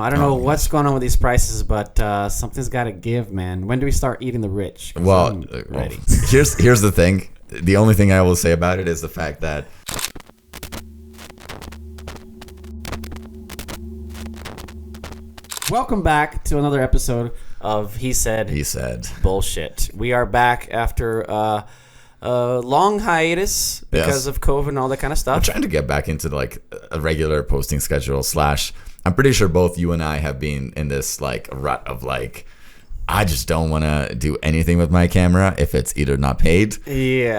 I don't know what's going on with these prices, but something's got to give, man. When do we start eating the rich? Well, here's the thing. The only thing I will say about it is the fact that welcome back to another episode of He Said Bullshit. We are back after a long hiatus because of COVID and all that kind of stuff. I'm trying to get back into like a regular posting schedule / I'm pretty sure both you and I have been in this like rut of like, I just don't want to do anything with my camera if it's either not paid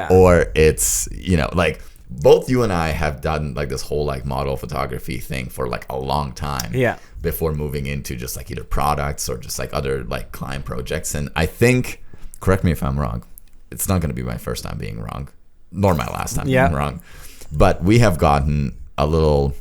or it's, like both you and I have done like this whole like model photography thing for like a long time before moving into just like either products or just like other like client projects. And I think, correct me if I'm wrong, it's not going to be my first time being wrong, nor my last time being wrong, but we have gotten a little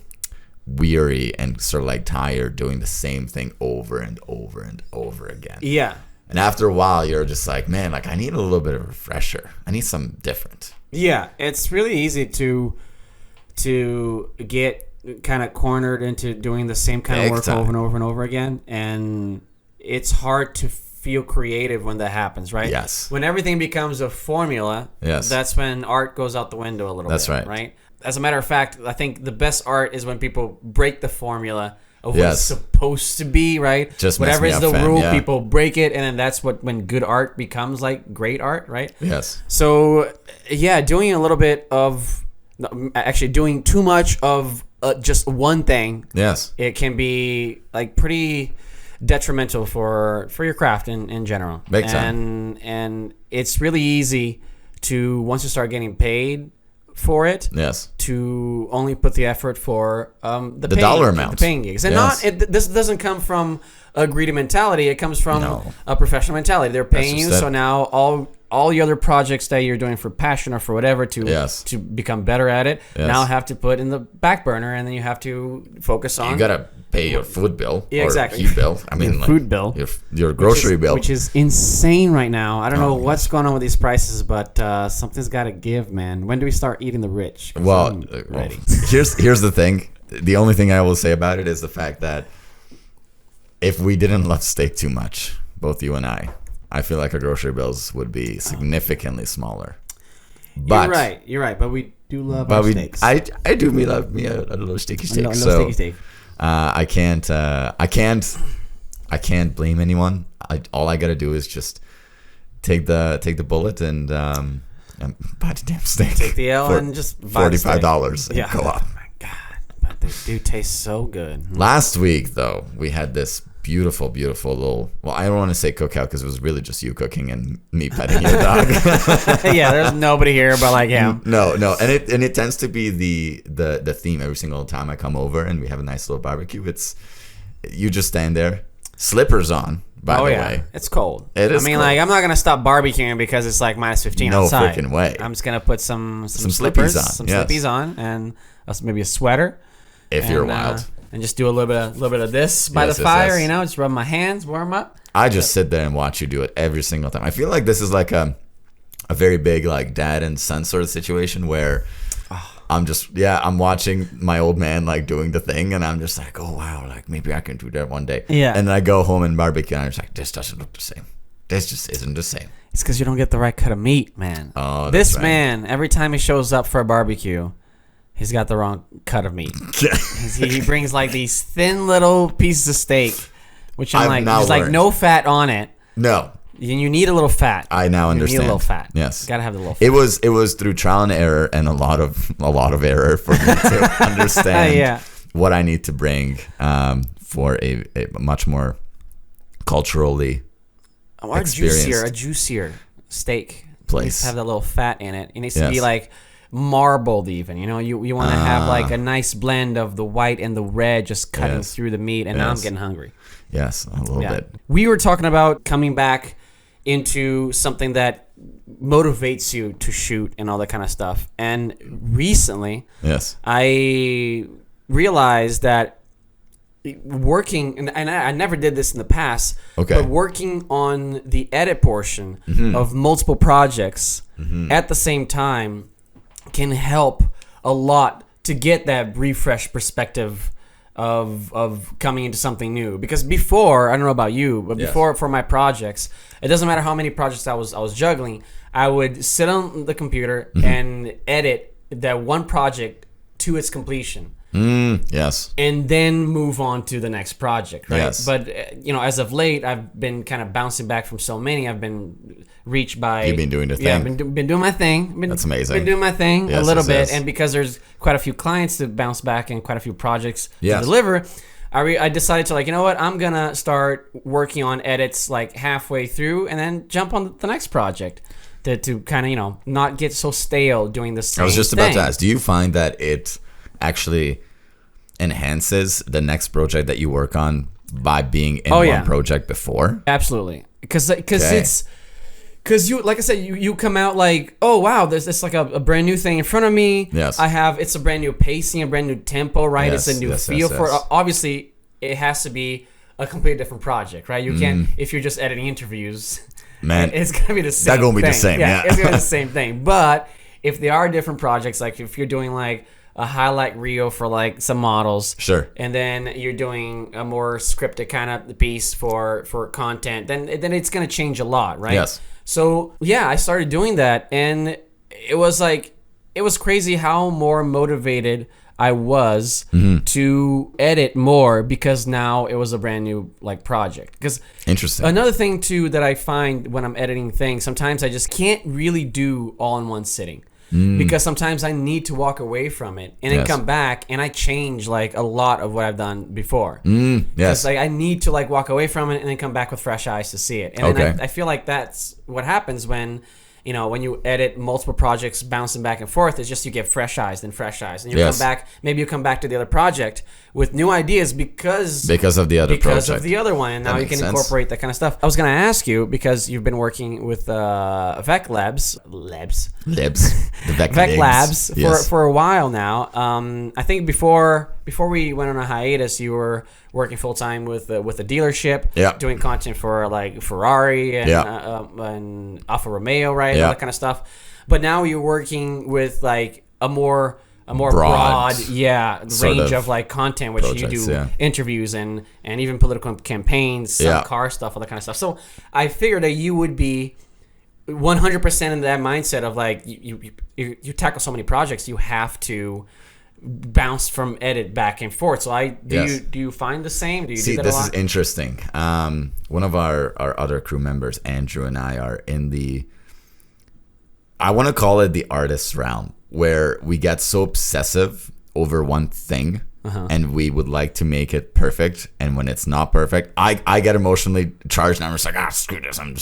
weary and sort of like tired doing the same thing over and over and over again. And after a while you're just like, man, like I need a little bit of a refresher. I need something different. It's really easy to get kind of cornered into doing the same kind of work over and over and over again, and it's hard to feel creative when that happens, right? When everything becomes a formula, that's when art goes out the window a little bit. That's right? As a matter of fact, I think the best art is when people break the formula of what it's supposed to be, right? Just whatever is the rule, people break it, and then that's when good art becomes like great art, right? So, doing a little bit of, actually doing too much of just one thing, it can be like pretty detrimental for your craft in general. Big time. And it's really easy to, once you start getting paid for it, to only put the effort for the dollar amount, the paying gigs, and this doesn't come from a greedy mentality. It comes from a professional mentality. They're paying you, so now all the other projects that you're doing for passion or for whatever to become better at it now have to put in the back burner, and then you have to focus on. You gotta pay your food bill, exactly. Heat bill. I mean, your food bill, your grocery bill, which is insane right now. I don't know what's going on with these prices, but something's got to give, man. When do we start eating the rich? Well, here's the thing. The only thing I will say about it is the fact that if we didn't love steak too much, both you and I feel like our grocery bills would be significantly smaller. But you're right. But we do love our steaks. I do love me a little steaky steak. Steaky steak. I can't blame anyone. All I gotta do is just take the bullet and buy the damn steak. Take the L and just buy $45 and go up. Oh my god, but they do taste so good. Last week though, we had this beautiful little, well, I don't want to say cookout because it was really just you cooking and me petting your dog. There's nobody here but like him. No, and it tends to be the theme every single time I come over and we have a nice little barbecue. It's you just stand there, slippers on. By the way, it's cold. It is. I mean, cold. like I'm not gonna stop barbecuing because it's like minus 15 outside. No freaking way. I'm just gonna put some slippers on, slippies on, and maybe a sweater. If you're wild. And just do a little bit of this by the fire, just rub my hands, warm up. I just sit there and watch you do it every single time. I feel like this is like a very big like dad and son sort of situation where I'm watching my old man like doing the thing, and I'm just like, oh wow, like maybe I can do that one day. And then I go home and barbecue, and I'm just like, this doesn't look the same. This just isn't the same. It's because you don't get the right cut of meat, man. Oh, this man, every time he shows up for a barbecue, he's got the wrong cut of meat. He brings like these thin little pieces of steak, which there's like no fat on it. No. You need a little fat. I now understand. You need a little fat. Yes. You gotta have the little fat. It was through trial and error and a lot of error for me to understand what I need to bring for a much more culturally experienced a juicier steak. Place. It needs to have that little fat in it. It needs to be like marbled even, you want to have like a nice blend of the white and the red just cutting through the meat, and now I'm getting hungry. A little bit. We were talking about coming back into something that motivates you to shoot and all that kind of stuff, and recently I realized that working, and I never did this in the past, but working on the edit portion of multiple projects at the same time can help a lot to get that refresh perspective of coming into something new. Because before, I don't know about you, but before for my projects, it doesn't matter how many projects I was juggling, I would sit on the computer and edit that one project to its completion. Yes. And then move on to the next project, right? Yes. But, as of late, I've been kind of bouncing back from so many. I've been reached by... You've been doing your thing. Yeah, I've been doing my thing. That's amazing. Been doing my thing a little bit. Yes. And because there's quite a few clients to bounce back and quite a few projects to deliver, I decided to, you know what? I'm going to start working on edits, halfway through and then jump on the next project to kind of, not get so stale doing the same thing. I was just about to ask, do you find that it actually enhances the next project that you work on by being in one project before? Absolutely. Because you, like I said, you come out oh wow, there's this a brand new thing in front of me. Yes. It's a brand new pacing, a brand new tempo, right? Yes, it's a new feel for it. Obviously, it has to be a completely different project, right? You can't, if you're just editing interviews, man, it's gonna be the same. That's gonna be the same. Yeah, it's gonna be the same thing. But if there are different projects, if you're doing a highlight reel for some models, sure, and then you're doing a more scripted kind of piece for content, then it's gonna change a lot, right? Yes. So I started doing that, and it was crazy how more motivated I was to edit more because now it was a brand new project. Because interesting. Another thing too that I find when I'm editing things, sometimes I just can't really do all in one sitting. Because sometimes I need to walk away from it and then come back and I change a lot of what I've done before. Yes. I need to walk away from it and then come back with fresh eyes to see it. And then I feel like that's what happens when when you edit multiple projects bouncing back and forth. It's just you get fresh eyes, then fresh eyes, and you come back. Maybe you come back to the other project with new ideas because of the other one, and now you can incorporate that kind of stuff. I was going to ask you because you've been working with Vec Labs, the Vec Labs for a while now. I think before we went on a hiatus, you were working full time with a dealership, doing content for Ferrari and Alfa Romeo, right? All that kind of stuff. But now you're working with a more broad range of content, which projects, you do interviews and even political campaigns, some car stuff, all that kind of stuff. So I figured that you would be 100% in that mindset of you tackle so many projects, you have to bounce from edit back and forth. So do you find the same? Do you do that a lot? This is interesting. One of our other crew members, Andrew, and I are in I want to call it the artist realm, where we get so obsessive over one thing and we would like to make it perfect, and when it's not perfect, I get emotionally charged, and I'm just screw this, I'm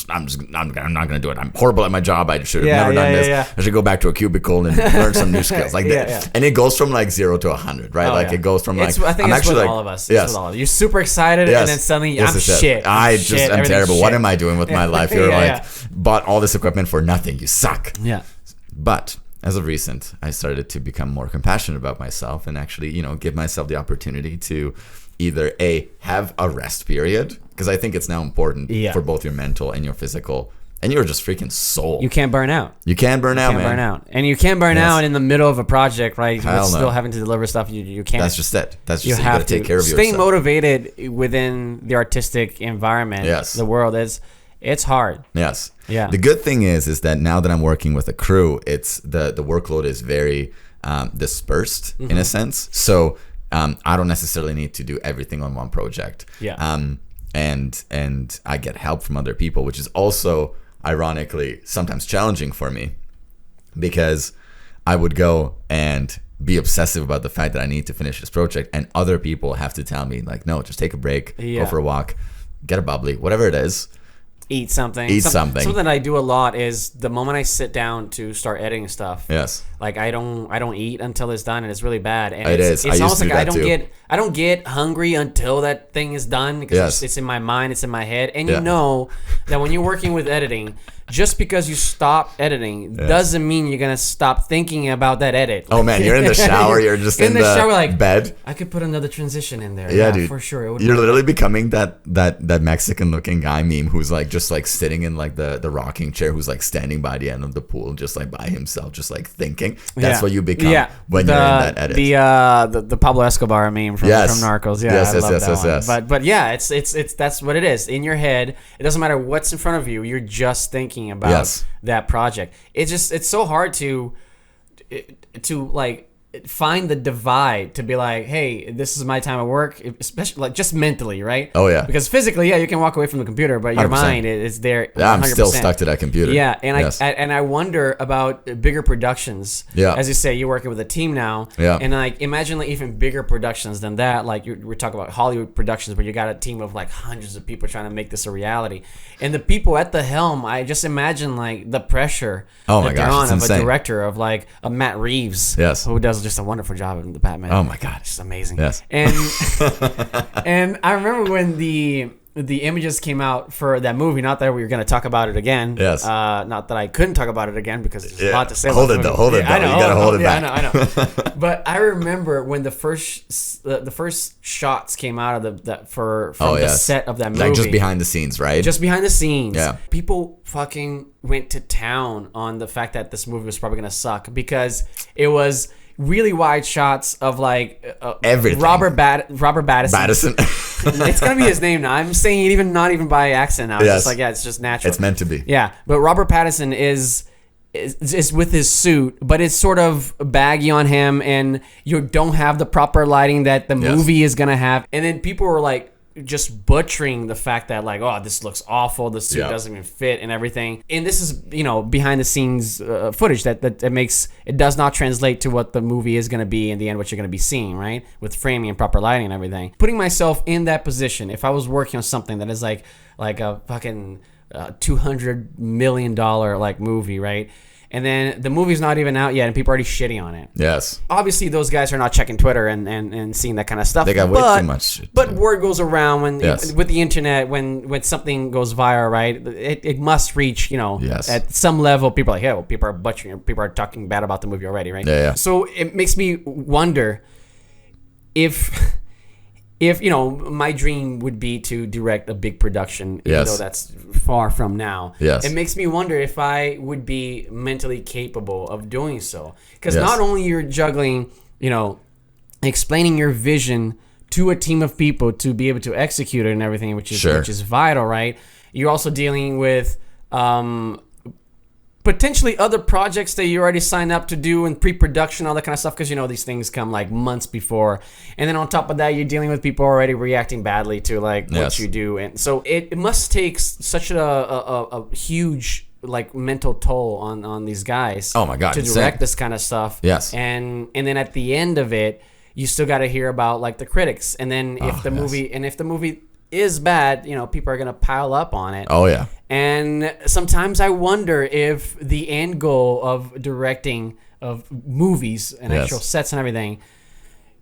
not gonna do it. I'm horrible at my job. I should have never done this. I should go back to a cubicle and learn some new skills and it goes from 0 to 100, right? It goes from I think I'm it's with all of us. It's with all of us. You're super excited and then suddenly I'm shit. I'm terrible. What am I doing with my life? You're bought all this equipment for nothing. You suck. Yeah. But as of recent, I started to become more compassionate about myself and actually, give myself the opportunity to either have a rest period, because I think it's now important for both your mental and your physical and your just freaking soul. You can't burn out. You can't burn out, man. And you can't burn out in the middle of a project, right? Still having to deliver stuff. You can't. That's just it. You have to take care of yourself. Stay motivated within the artistic environment. Yes. The world it's hard. Yes. Yeah. The good thing is that now that I'm working with a crew, it's the workload is very dispersed in a sense. So I don't necessarily need to do everything on one project. Yeah. And I get help from other people, which is also ironically sometimes challenging for me, because I would go and be obsessive about the fact that I need to finish this project, and other people have to tell me no, just take a break, go for a walk, get a bubbly, whatever it is. Eat something. Something I do a lot is the moment I sit down to start editing stuff. Yes. I don't eat until it's done, and it's really bad. And it's almost I don't get hungry until that thing is done, because it's in my mind, it's in my head, and you know that when you're working with editing, just because you stop editing doesn't mean you're gonna stop thinking about that edit. Oh man, you're in the shower, you're just in the shower, bed. I could put another transition in there. Yeah, dude. For sure. You're literally becoming that Mexican looking guy meme who's just like sitting in like the rocking chair, who's like standing by the end of the pool, just like by himself, just like thinking. That's what you become when you're in that edit. The Pablo Escobar meme from Narcos. Yeah, I love that one. But yeah, it's that's what it is. In your head, it doesn't matter what's in front of you. You're just thinking about that project. It's so hard to like find the divide to be like, hey, this is my time of work, especially like just mentally, right? Oh yeah, because physically, you can walk away from the computer, but your 100%. Mind is there. 100%. I'm still stuck to that computer. Yeah, and I wonder about bigger productions. Yeah, as you say, you're working with a team now. Yeah, and like imagine like even bigger productions than that. Like we're talking about Hollywood productions, where you got a team of like hundreds of people trying to make this a reality, and the people at the helm. I just imagine like the pressure. Oh my gosh, it's insane. A director of like a Matt Reeves, who does just a wonderful job in the Batman. Oh my god, it's amazing. Yes, and I remember when the images came out for that movie. Not that we were going to talk about it again. Yes. Not that I couldn't talk about it again because there's a lot to say. Hold it though. Hold it. I know. You gotta hold it back. I know. But I remember when the first shots came out of the set of that movie, like just behind the scenes, right? Just behind the scenes. Yeah. People fucking went to town on the fact that this movie was probably going to suck because it was really wide shots of like everything. Robert Pattinson. It's gonna be his name now. I'm saying it not even by accent now. It's just like it's just natural. It's meant to be. Yeah, but Robert Pattinson is with his suit, but it's sort of baggy on him, and you don't have the proper lighting that the movie is gonna have. And then people were like just butchering the fact that like, oh, this looks awful, the suit doesn't even fit and everything. And this is behind the scenes footage that makes it does not translate to what the movie is going to be in the end, what you're going to be seeing, right, with framing and proper lighting and everything. Putting myself in that position, if I was working on something that is like a fucking $200 million like movie, right, and then the movie's not even out yet and people are already shitting on it. Yes. Obviously, those guys are not checking Twitter and seeing that kind of stuff. They got way too much shit. But word goes around with the internet, when something goes viral, right? It must reach, at some level, people are like, yeah, well, people are butchering, people are talking bad about the movie already, right? Yeah. So it makes me wonder if my dream would be to direct a big production, even though that's far from now. Yes. It makes me wonder if I would be mentally capable of doing so. Because not only you're juggling, explaining your vision to a team of people to be able to execute it and everything, which is vital, right? You're also dealing with potentially other projects that you already signed up to do in pre-production, all that kind of stuff, because these things come like months before, and then on top of that, you're dealing with people already reacting badly to like what you do, and so it must take such a huge like mental toll on these guys. Oh my god, to direct this kind of stuff. Yes, and then at the end of it, you still got to hear about like the critics, and then if the movie is bad, people are gonna pile up on it. Oh yeah. And sometimes I wonder if the end goal of directing of movies and actual sets and everything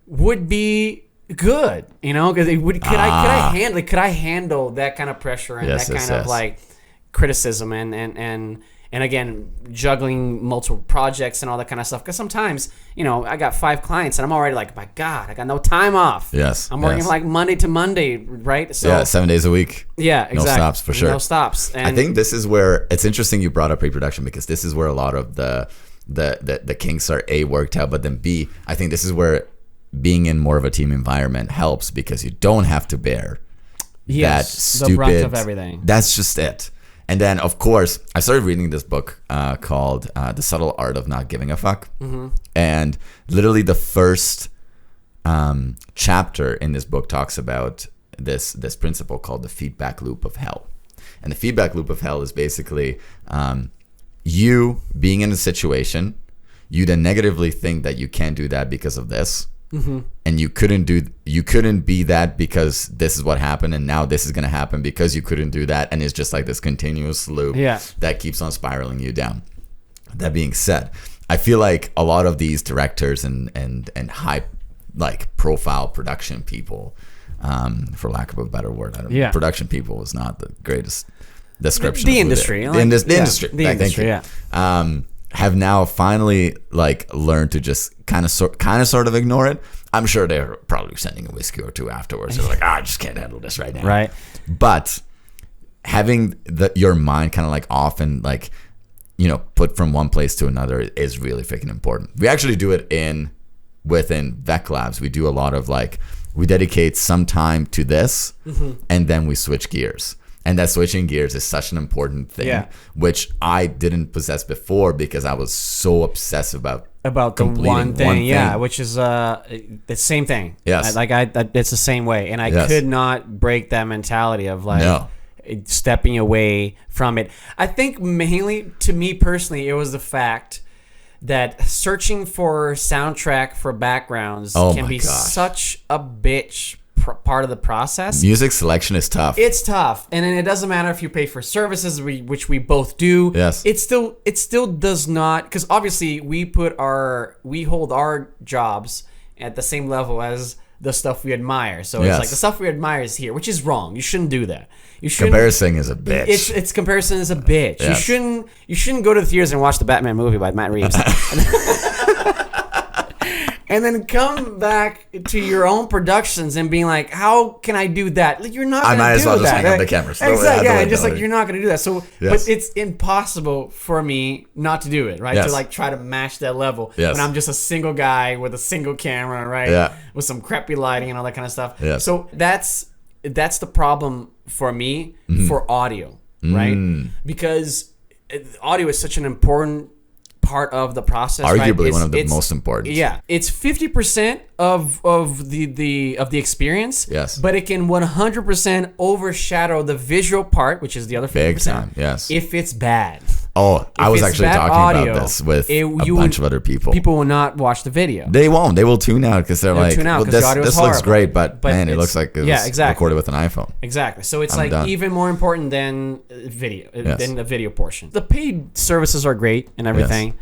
would be good, because could I handle that kind of pressure and that kind of like criticism and again, juggling multiple projects and all that kind of stuff. Because sometimes, I got 5 clients and I'm already like, my God, I got no time off. Yes. I'm working like Monday to Monday, right? So 7 days a week. Yeah, exactly. No stops for sure. No stops. And I think this is where it's interesting you brought up pre-production, because this is where a lot of the kinks are A, worked out, but then B, I think this is where being in more of a team environment helps, because you don't have to bear that stupid, the brunt of everything. That's just it. And then, of course, I started reading this book called The Subtle Art of Not Giving a Fuck. Mm-hmm. And literally the first chapter in this book talks about this principle called the feedback loop of hell. And the feedback loop of hell is basically you being in a situation, you then negatively think that you can't do that because of this. Mm-hmm. And you couldn't be that because this is what happened, and now this is going to happen because you couldn't do that, and it's just like this continuous loop that keeps on spiraling you down. That being said, I feel like a lot of these directors and high like profile production people, for lack of a better word, production people is not the greatest description. The industry, the industry, have now finally like learned to just kind of sort of ignore it. I'm sure they're probably sending a whiskey or two afterwards. They're like, I just can't handle this right now. Right. But having your mind kind of like off and like, you know, put from one place to another is really freaking important. We actually do it within Vec Labs. We do a lot of like, we dedicate some time to this and then we switch gears. And that switching gears is such an important thing, which I didn't possess before because I was so obsessed about the one thing, which is the same thing. Yes. It's the same way. And I could not break that mentality of like stepping away from it. I think mainly, to me personally, it was the fact that searching for soundtrack for backgrounds can be such a bitch part of the process. Music selection is tough. It's tough, and it doesn't matter if you pay for services, which we both do. Yes, it still does not, because obviously we hold our jobs at the same level as the stuff we admire. So it's like the stuff we admire is here, which is wrong. You shouldn't do that. Comparison is a bitch. It's comparison is a bitch. Yes. You shouldn't go to the theaters and watch the Batman movie by Matt Reeves. And then come back to your own productions and being like, how can I do that? Like, you're not going to do that. I might as well just hang up the camera. Exactly. Yeah, just like, you're not going to do that. So, but it's impossible for me not to do it, right? To like try to match that level when I'm just a single guy with a single camera, right? Yeah. With some crappy lighting and all that kind of stuff. Yeah. So that's the problem for me for audio, right? Because audio is such an important part of the process, arguably one of the most important. Yeah, it's 50% of the experience. Yes, but it can 100% overshadow the visual part, which is the other 50%. Big time. Yes, if it's bad. Oh, I was actually talking about this with a bunch of other people. People will not watch the video. They won't. They will tune out because they're like, well, this looks great, but man, it looks like it was recorded with an iPhone. Exactly. So it's even more important than video, than the video portion. The paid services are great and everything. Yes.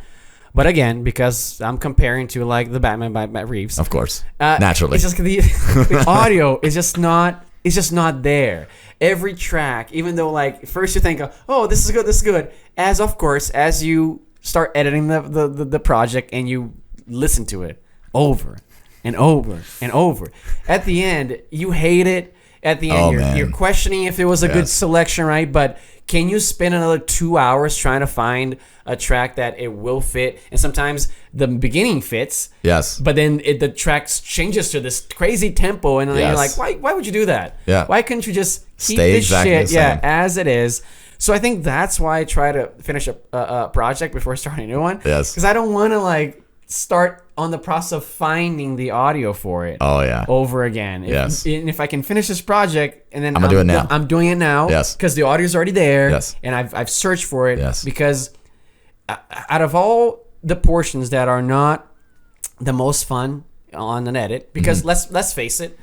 But again, because I'm comparing to like the Batman by Matt Reeves. Of course. Naturally. It's just the audio is just not, it's just not there. Every track, even though like first you think, oh, this is good. As you start editing the project and you listen to it over and over and over, at the end you hate it. At the end, you're questioning if it was a good selection, right? But can you spend another 2 hours trying to find a track that it will fit? And sometimes the beginning fits. Yes. But then the track changes to this crazy tempo, and then you're like, why would you do that? Yeah. Why couldn't you just keep this shit as it is? So I think that's why I try to finish a project before starting a new one. Yes. Because I don't want to like start on the process of finding the audio for it. Oh yeah. Over again. If I can finish this project and then I'm doing it now. I'm doing it now. Yes. Because the audio's already there. Yes. And I've searched for it. Yes. Because out of all the portions that are not the most fun on an edit, because let's face it,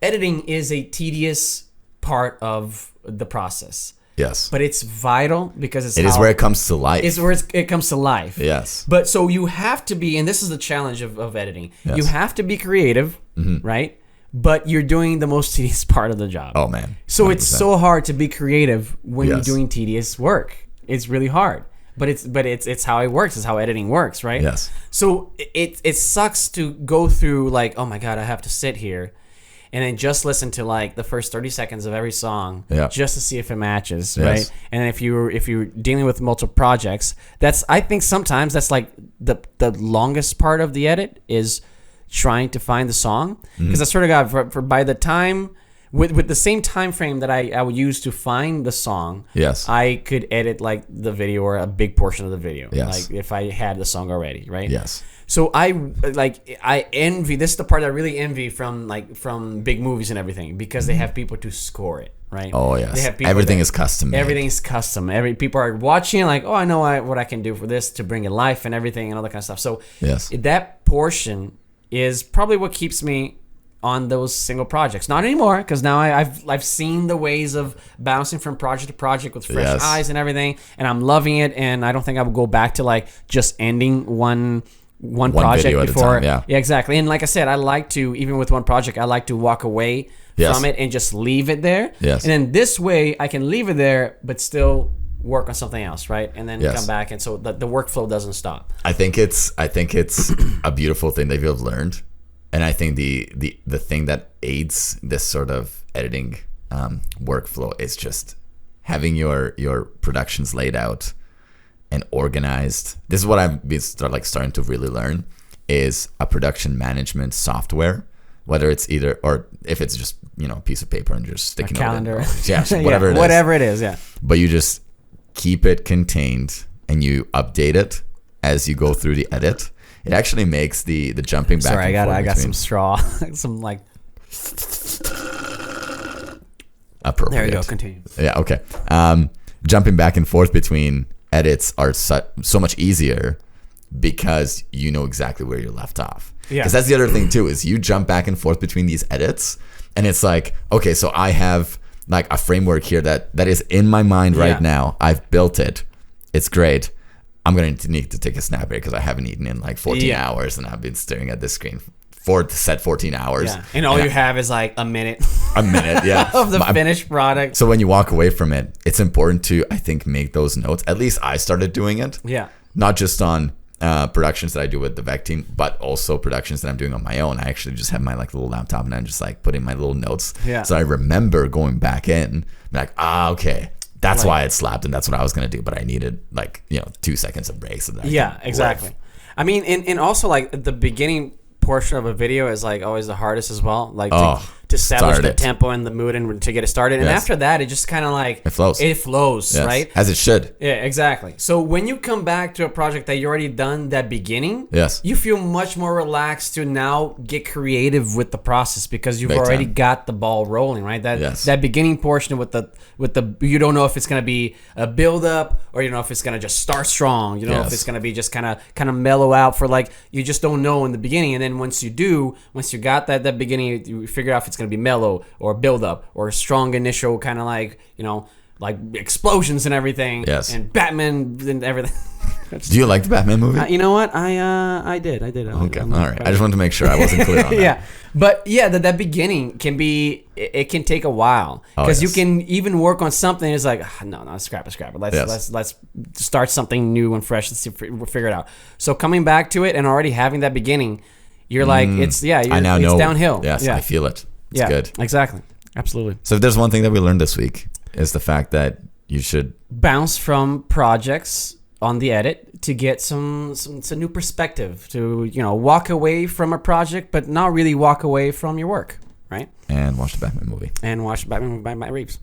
editing is a tedious part of the process. Yes. But it's vital because it is where it comes to life. It's where it comes to life. Yes. But so you have to be, and this is the challenge of editing. Yes. You have to be creative, right? But you're doing the most tedious part of the job. Oh man. 100%. So it's so hard to be creative when you're doing tedious work. It's really hard. But it's how it works. It's how editing works, right? Yes. So it sucks to go through like, oh my God, I have to sit here and then just listen to like the first 30 seconds of every song just to see if it matches, right? And if you're dealing with multiple projects, I think sometimes that's like the longest part of the edit is trying to find the song, because I sort of got for by the time with the same time frame that I would use to find the song, I could edit like the video or a big portion of the video, like if I had the song already, right? Yes. So I envy, this is the part I really envy from big movies and everything, because they have people to score it, right? Oh yes. They have people everything is custom. Everything is custom. People are watching like, oh, I know what I can do for this to bring it life and everything and all that kind of stuff. So that portion is probably what keeps me on those single projects. Not anymore, because now I've seen the ways of bouncing from project to project with fresh eyes and everything, and I'm loving it. And I don't think I would go back to like just ending one project before. Yeah, exactly. And like I said, I like to, even with one project, I like to walk away from it and just leave it there. Yes. And then this way I can leave it there but still work on something else, right? And then come back, and so the workflow doesn't stop. I think it's a beautiful thing that you've learned. And I think the thing that aids this sort of editing workflow is just having your productions laid out and organized. This is what I've been starting to really learn is a production management software, whether it's either, or if it's just, a piece of paper and just sticking a calendar. Whatever it is. Yeah. But you just keep it contained and you update it as you go through the edit. It actually makes the jumping back. Sorry, I got some straw, some like. Appropriate. There you go. Continue. Yeah. Okay. Jumping back and forth between edits are so much easier because you know exactly where you're left off. Yeah. Because that's the other thing too, is you jump back and forth between these edits, and it's like, okay, so I have like a framework here that is in my mind right now. I've built it. It's great. I'm going to need to take a snap break because I haven't eaten in like 14 hours, and I've been staring at this screen for 14 hours. Yeah. And all you have is like a minute. Yeah. Of the finished product. So when you walk away from it, it's important to, I think, make those notes. At least I started doing it. Yeah. Not just on productions that I do with the VEC team, but also productions that I'm doing on my own. I actually just have my like little laptop and I'm just like putting my little notes. Yeah. So I remember going back in, like, okay, that's why it slapped and that's what I was going to do. But I needed 2 seconds of break. So that exactly. I mean, and also like the beginning portion of a video is like always the hardest as well. Like to establish the tempo and the mood and to get it started. And after that, it just kind of like it flows. Yes. Right? As it should. Yeah, exactly. So when you come back to a project that you already done that beginning, yes, you feel much more relaxed to now get creative with the process because you've already got the ball rolling, right? That beginning portion with the you don't know if it's gonna be a build up or you know if it's gonna just start strong, you know if it's gonna be just kind of mellow out for like you just don't know in the beginning, and then once you got that beginning, you figure out if it's going to be mellow or build up or strong initial kind of like, like explosions and everything. Yes. And Batman and everything. Do you like the Batman movie? You know what? I did. Okay. All right. I just wanted to make sure I wasn't clear on that. Yeah. But yeah, that beginning it can take a while because you can even work on something. It's like, no, scrap it. Let's start something new and fresh. Let's see if we'll figure it out. So coming back to it and already having that beginning, you're like, it's downhill. Yes, yeah. I feel it. It's good. Exactly. Absolutely. So if there's one thing that we learned this week is the fact that you should bounce from projects on the edit to get some new perspective, to walk away from a project but not really walk away from your work, right? And watch the Batman movie. By Matt Reeves.